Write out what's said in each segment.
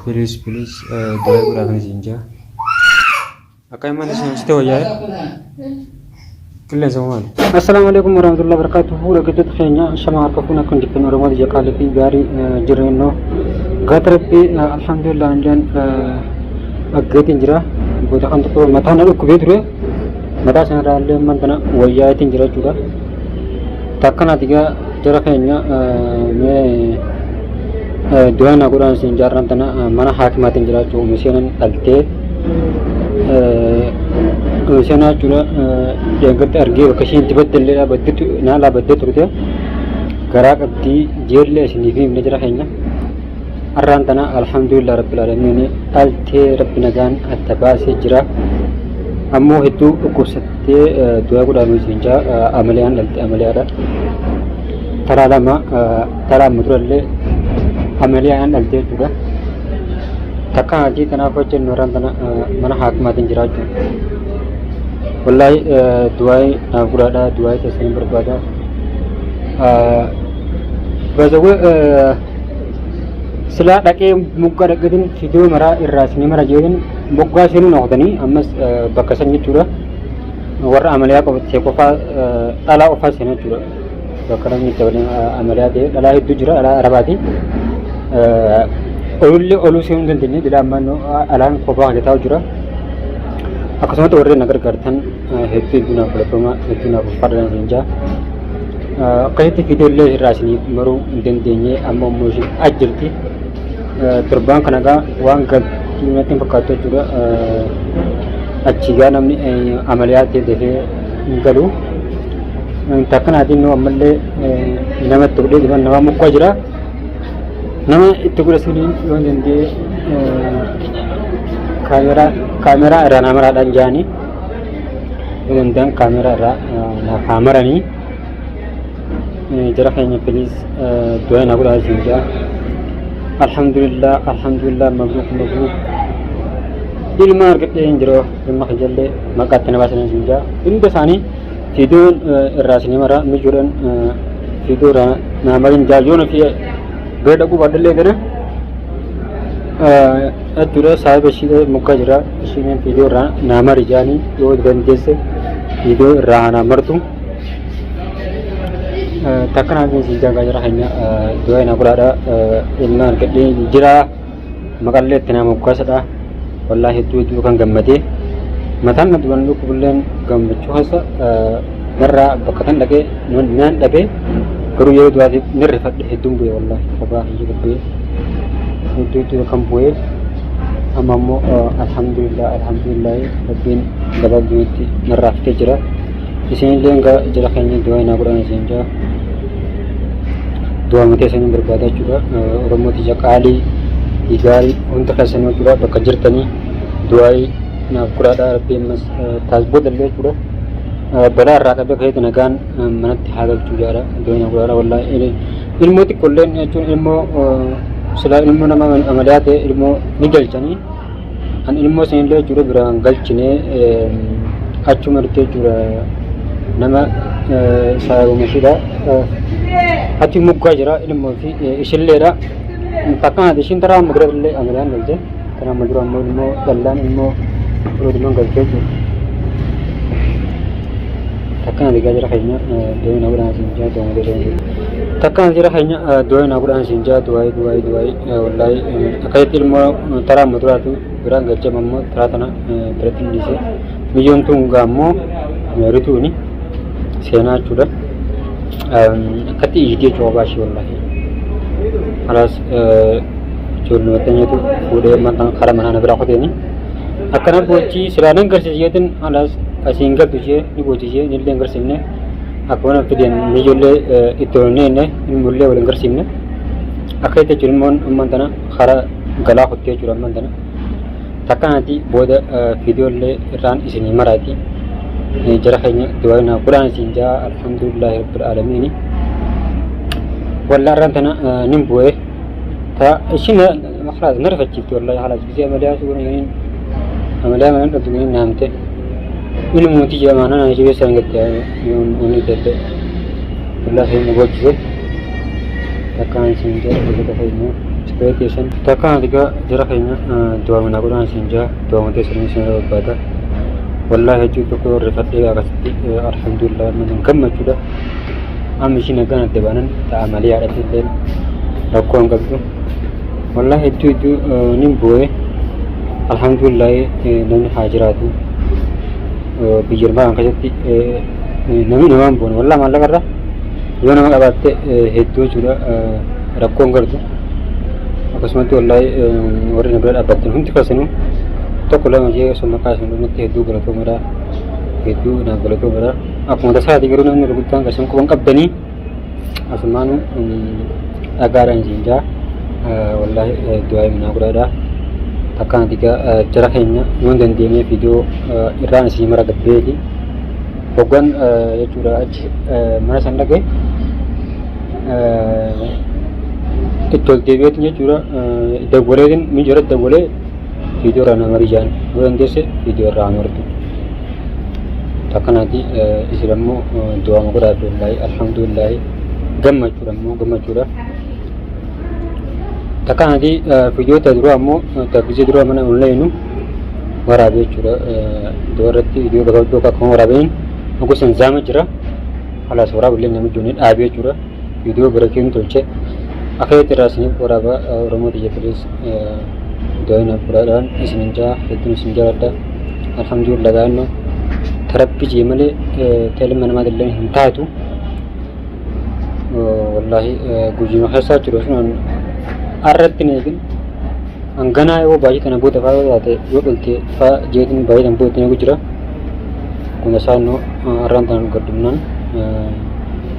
Please doa kurang sinja. Akai mana sih sih ya? Kalian semua. Assalamualaikum warahmatullahi wabarakatuh. Udah gitu kayaknya sama apapun akan dipenuhi rumah di Jakarta di gari jereno. Gaterpi alhamdulillah dan agatin jira. Buat akan tuh mata nalu kubedru. Mata sangat ada mantana waya tinjira juga. Takkan tiga jara kayaknya me doa nak kurang sinjar rantana mana hakimatin jira cu misalnya alte misalnya cula yang kita argi kasih tiba tiba bedet nala bedet rude gerak abdi jerle sini film jara kayaknya rantana alhamdulillah rabbil alamin alte rabbina jan atabasi jira ammo itu kusate doa kurang sinjar amalian alte amaliara tara lama tara mudralle amalian alte juga takkan aja kenapa cenderung mana hakimatin jeraju wallahi duai nagurada duai tersebut berbeda bazawe sila dake muka deketin video mara irrasni mara jodin muka sini nokdani amas bakasan gitu lah warna amalia kau sekofa ala ofa sini juga bakaran itu amalia deh ala itu juga ala arabati olu sih untuk ini tidak mana alam kopa kita tahu juga aku semua tu orang negara kertan itu nak pelapoma itu nak pada senja kayak video le rasni maru dendenya amma musik ajarti terbang kanaga uang kat nanti berkata juga aciga namni amaliyat deh galu takkan ada no amalle nama tu deh dengan nama muka jera nama itu gula sini yang jadi kamera ada nama dan jani kemudian kamera ada kamera ni jarak hanya please doa nak udah sinja alhamdulillah mabruk ilmu market yang jero ilmu kerja maka tenaga sinja ini besani video rasanya mara mijuran video namarin jajon via beda aku badal lagi na atura sahib sih muka jera sini video nama rijani itu dan jese video nama tu takkan ada sih jaga jera hanya dua nak berada ilmu kerja jera maka lihat nama muka sada wallahi itu kan gamade matan nak tuan lu kubulan gambar cuasa merah bakatan lagi nuan lagi Kru ye dua di nirifat hidung gue wallah apa hidup gue itu kampuye amamu alhamdulillah lebih dapat duit nerafte jera di sini dia enggak jelasnya dua nak kurang senja dua mati saya berbeda juga orang mau tiga kali untuk hasilnya juga bekerja tani dua nak kurang ada lebih mas tasbut lebih juga benar rakyat begitu tenagaan menat hagal juga ada doanya gula wallah ini ilmu itu kulen itu ilmu selain ilmu nama amaliyat ilmu nigel cani an ilmu sendiri juga beranggal cini acu mereka juga nama saya masih hati muka jera ilmu si isilera takkan ada sintara maghrib le amalian gaje karena madura ilmu dalam ilmu ilmu gaje takkan ada gajar kayaknya dua nak berang sinja dua model ini takkan gajar kayaknya dua nak berang sinja dua wallahi kayak ilmu tara mutura tu berang gajar mamu tara tanah berarti ni sih million tu gamu merutu ni sena sudah kati ide coba sih wallahi alas curno tanya tu udah mantang karam mana berapa tu ni akan aku ci selain kerja jiatin alas asinggal tujuh ni boleh tujuh ni lengkar sini aku nak tujuan ni jual itu ni mulai lengkar sini akhirnya cuma mantana khara galah hotia cuma mantana takkan nanti boleh video le ran isini marati jaraknya dua nak Quran sinja alhamdulillah rabbil alamin wallah ran tana nimbueh ta isina خلاص نرفع جبت والله خلاص بزي مليا سوون يعني مليا من الدنيا نامته ilmu ti jamana na jibe sangat ya yon oni tete Allah he mugojje takkan sinja begitu kamu expectation takkan tiga jarak kayaknya dua mana aku dengan senja dua mati sering sering berbeda wallahi itu tuh refat dia kasih alhamdulillah menengkam sudah amisi negara dewanan tak amali ada titel lakukan gitu wallahi itu nimboe alhamdulillah nani hajiratu bijir bang kasih nami namam pun wallahi malah kerja yang nama abate itu sudah lakukan gitu akasmati wallahi orang yang abatin hunti kasih तो कुल मुझे सुनना का सुनने में तेदू गलत हो मेरा तेदू ना गलत हो मेरा आप मुझे साथ ही करो ना मेरे को तंग कसम को बंकब बनी आसमान agar anjingnya wallahi doa mina kurada takkan tiga cerahnya nonton dia video Iran sih mereka beli bukan ya curah mana sana ke itu dia curah dah boleh kan menjual dah boleh video rana marijan bukan desa video rana itu takkan nanti Islammu doa mukura billahi alhamdulillah gamma curah takkan nanti video terdua ammo terbiasa dua mana online warabe curah dua rati video bakal dua kakak warabein aku senzama curah halas warab boleh nama unit abe curah video berakhir tulce akhir terasnya waraba romo dia polis doain apuradan isinja itu isinja ada alhamdulillah kan terapi jemale telim mana madallen hinta itu wallahi gujino hasa terus non arrat ini kan anggana itu bayi karena buat apa ada jual ti fa jadi bayi dan buat ini gujira kuna sano arantan kerdunan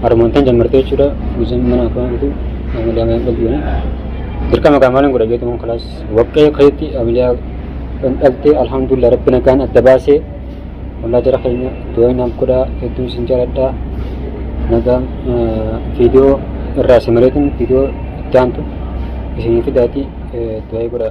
armontan jam mereka sudah gujin mana apa itu ambil yang lebih ni Dirka makamalan gura gitu mon kelas waktu khayti amliya alti alhamdulillah rabbina kan adabase wallah jara khayna doain am kuda itu sinjarada naga video rasa meritin video tanto isini fidati doai gura